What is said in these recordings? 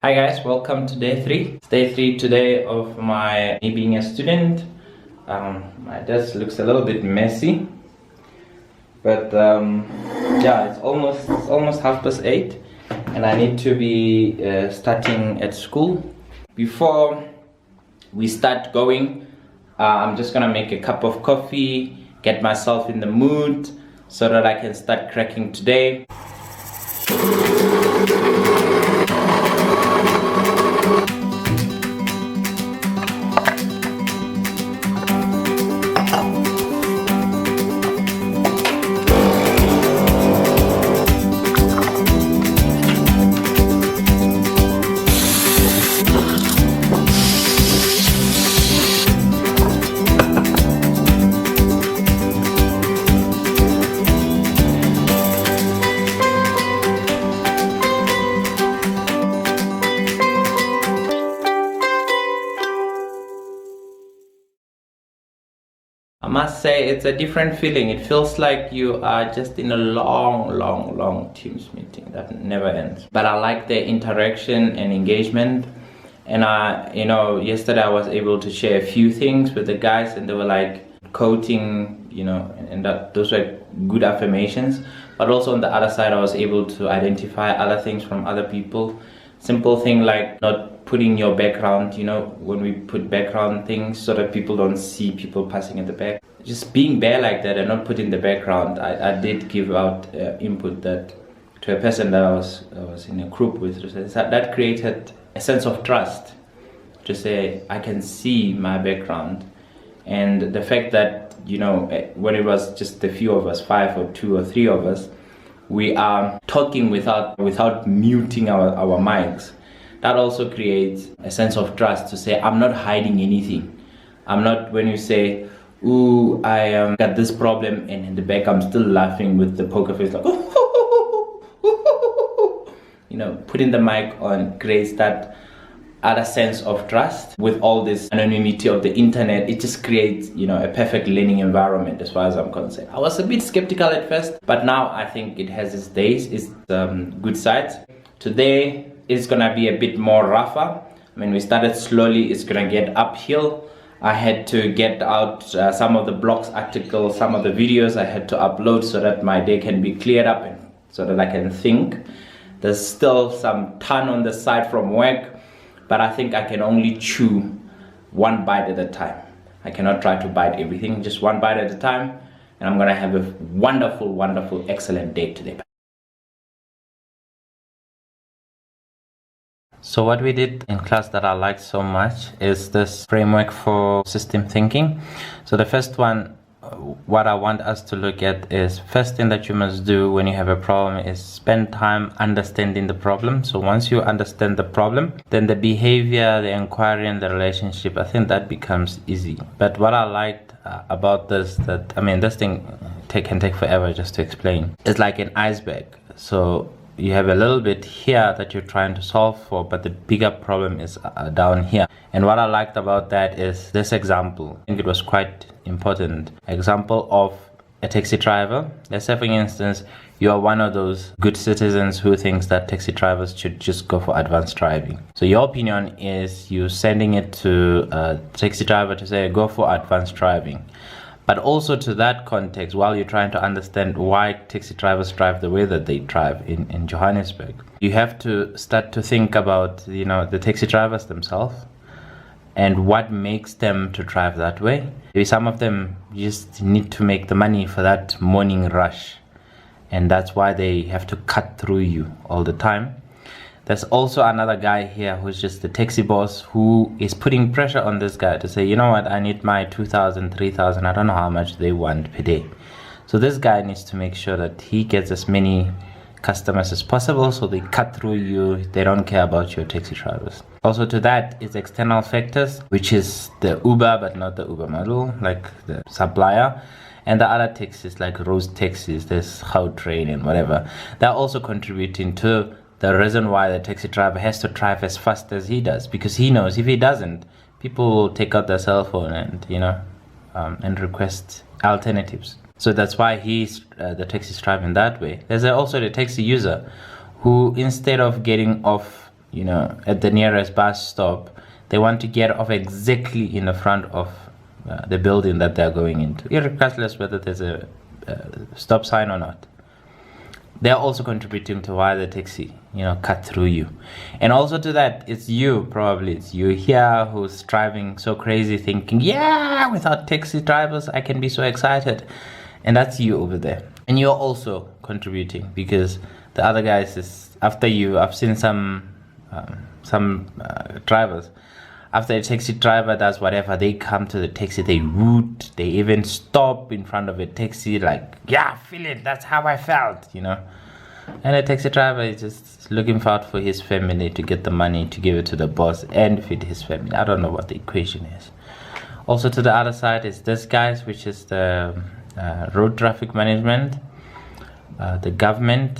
Hi guys, welcome to day 3. It's day 3 today of me being a student. My desk looks a little bit messy, but yeah, it's almost 8:30 and I need to be starting at school. Before we start going, I'm just gonna make a cup of coffee, get myself in the mood so that I can start cracking today. I must say it's a different feeling. It feels like you are just in a long Teams meeting that never ends. But I like the interaction and engagement. And yesterday I was able to share a few things with the guys, and they were like quoting, and those were good affirmations. But also on the other side, I was able to identify other things from other people. Simple thing like not putting your background, when we put background things so that people don't see people passing at the back. Just being bare like that and not putting the background. I did give out input that to a person that I was in a group with. That created a sense of trust to say I can see my background. And the fact that, when it was just a few of us, 5 or 2 or 3 of us, we are talking without muting our mics. That also creates a sense of trust to say I'm not hiding anything. I'm not, when you say, ooh, I got this problem, and in the back I'm still laughing with the poker face like putting the mic on creates that other sense of trust. With all this anonymity of the internet, it just creates a perfect learning environment as far as I'm concerned. I was a bit skeptical at first, but now I think it has its days, its good sides. Today is gonna be a bit more rougher. We started slowly, it's gonna get uphill. I had to get out some of the blogs articles, some of the videos I had to upload so that my day can be cleared up and so that I can think. There's still some ton on the side from work, but I think I can only chew one bite at a time. I cannot try to bite everything, just one bite at a time, and I'm gonna have a wonderful, excellent day today. So what we did in class that I liked so much is this framework for system thinking. So the first one, what I want us to look at is, first thing that you must do when you have a problem is spend time understanding the problem. So once you understand the problem, then the behavior, the inquiry, and the relationship, I think that becomes easy. But what I liked about this, this thing can take forever just to explain. It's like an iceberg. So you have a little bit here that you're trying to solve for, but the bigger problem is down here. And what I liked about that is this example. I think it was quite important. Example of a taxi driver. Let's say, for instance, you are one of those good citizens who thinks that taxi drivers should just go for advanced driving. So your opinion is you sending it to a taxi driver to say, go for advanced driving. But also to that context, while you're trying to understand why taxi drivers drive the way that they drive in Johannesburg, you have to start to think about, the taxi drivers themselves and what makes them to drive that way. Maybe some of them just need to make the money for that morning rush, and that's why they have to cut through you all the time. There's also another guy here who's just the taxi boss who is putting pressure on this guy to say, you know what, I need my 2,000, 3,000, I don't know how much they want per day. So this guy needs to make sure that he gets as many customers as possible, so they cut through you, they don't care about your taxi drivers. Also to that is external factors, which is the Uber, but not the Uber model, like the supplier. And the other taxis, like Rose taxis, there's Gautrain and whatever, they're also contributing to the reason why the taxi driver has to drive as fast as he does, because he knows if he doesn't, people will take out their cell phone and request alternatives. So that's why the taxi is driving that way. There's also the taxi user who, instead of getting off at the nearest bus stop, they want to get off exactly in the front of the building that they're going into, regardless whether there's a stop sign or not. They're also contributing to why the taxi, cut through you. And also to that, it's you here who's driving so crazy, thinking, yeah, without taxi drivers, I can be so excited. And that's you over there. And you're also contributing, because the other guys is after you. I've seen some drivers, after a taxi driver does whatever, they come to the taxi, they root, they even stop in front of a taxi, like, yeah, feel it, that's how I felt, And a taxi driver is just looking out for his family, to get the money, to give it to the boss and feed his family. I don't know what the equation is. Also to the other side is this guys, which is the road traffic management, the government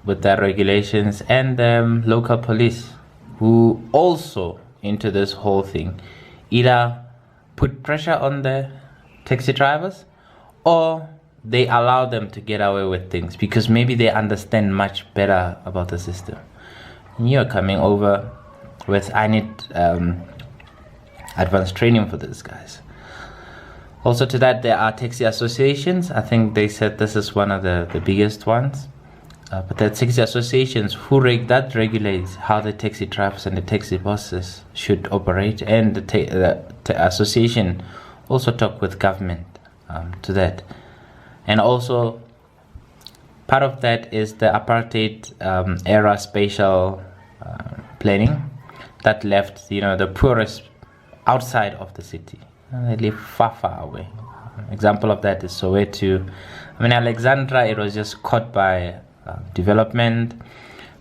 with their regulations, and the local police, who also into this whole thing either put pressure on the taxi drivers, or they allow them to get away with things because maybe they understand much better about the system. And you're coming over with, I need advanced training for these guys. Also to that, there are taxi associations. I think they said this is one of the biggest ones. But the taxi associations that regulates how the taxi drivers and the taxi bosses should operate, and the association also talk with government to that. And also part of that is the apartheid era spatial planning that left the poorest outside of the city. They live far away. Example of that is Soweto. Alexandra, it was just caught by development,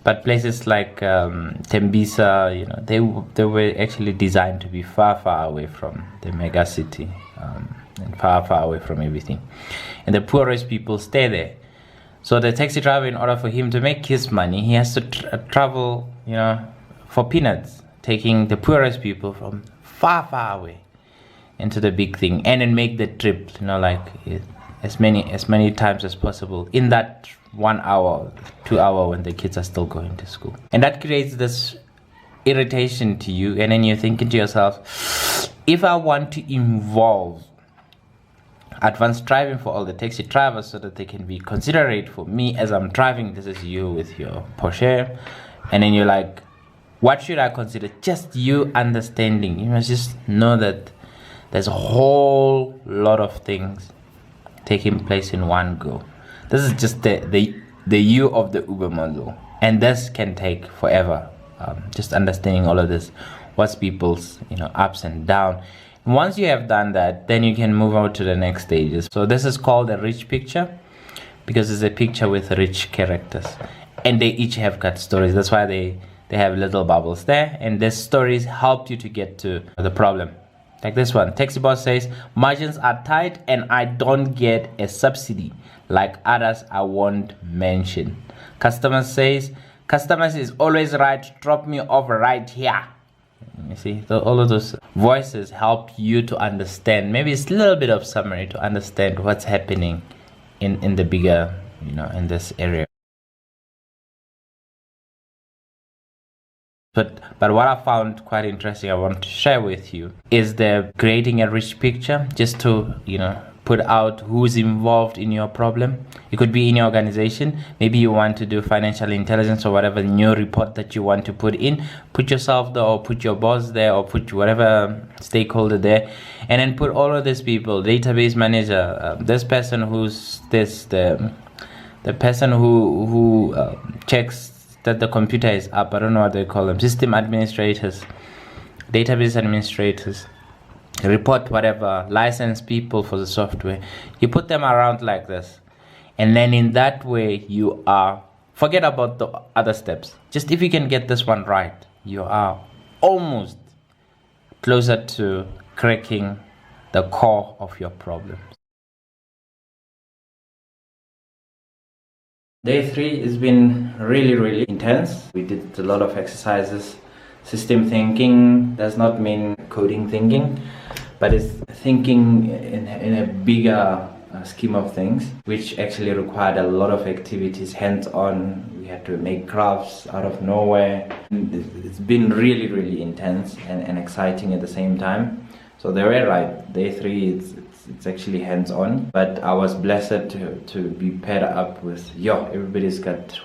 but places like Tembisa, they were actually designed to be far away from the mega city, and far away from everything, and the poorest people stay there. So the taxi driver, in order for him to make his money, he has to travel for peanuts, taking the poorest people from far away into the big thing, and then make the trip as many times as possible in that 1 hour, 2 hour when the kids are still going to school. And that creates this irritation to you, and then you're thinking to yourself, if I want to involve advanced driving for all the taxi drivers so that they can be considerate for me as I'm driving, this is you with your Porsche, and then you're like, what should I consider? Just you understanding. You must just know that there's a whole lot of things taking place in one go. This is just the you of the Uber model, and this can take forever. Just understanding all of this, what's people's ups and downs. Once you have done that, then you can move on to the next stages. So this is called a rich picture, because it's a picture with rich characters, and they each have got stories. That's why they have little bubbles there, and these stories help you to get to the problem. Like this one, taxi boss says, margins are tight and I don't get a subsidy like others I won't mention. Customer says, customers is always right, drop me off right here. You see, all of those voices help you to understand. Maybe it's a little bit of summary to understand what's happening in the bigger, in this area. But what I found quite interesting, I want to share with you, is the creating a rich picture, just to put out who's involved in your problem. It could be in your organization. Maybe you want to do financial intelligence or whatever new report that you want to put in. Put yourself there, or put your boss there, or put whatever stakeholder there, and then put all of these people, database manager, this person who's this, the person who checks that the computer is up. I don't know what they call them. System administrators, database administrators, report whatever, license people for the software. You put them around like this. And then in that way, you are, forget about the other steps. Just if you can get this one right, you are almost closer to cracking the core of your problem. Day 3 has been really intense. We did a lot of exercises. System thinking does not mean coding thinking, but it's thinking in a bigger scheme of things, which actually required a lot of activities, hands-on. We had to make crafts out of nowhere. It's been really, really intense and exciting at the same time. So they were right. Day 3, it's actually hands-on. But I was blessed to be paired up with, everybody's got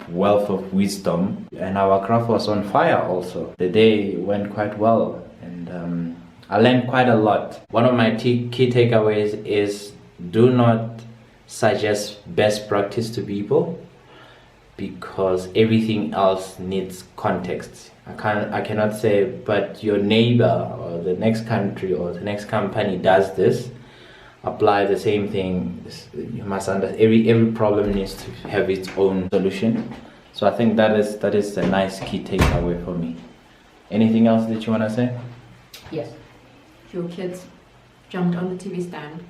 wealth of wisdom. And our craft was on fire also. The day went quite well. And I learned quite a lot. One of my key takeaways is do not suggest best practice to people, because everything else needs context. I cannot say, but your neighbor or the next country or the next company does this. Apply the same thing. You must understand every problem needs to have its own solution. So I think that is a nice key takeaway for me. Anything else that you want to say? Yes. Your kids jumped on the TV stand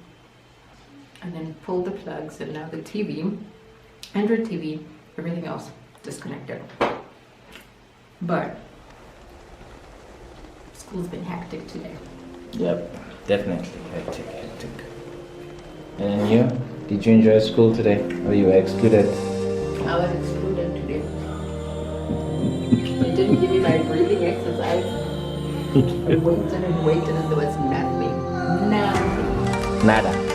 and then pulled the plugs, and now the TV, Android TV, everything else disconnected. But school's been hectic today. Yep, definitely hectic. And you? Did you enjoy school today? Or you were excluded? I was excluded today. They didn't give me my breathing exercise. I waited and there was nothing. Nada.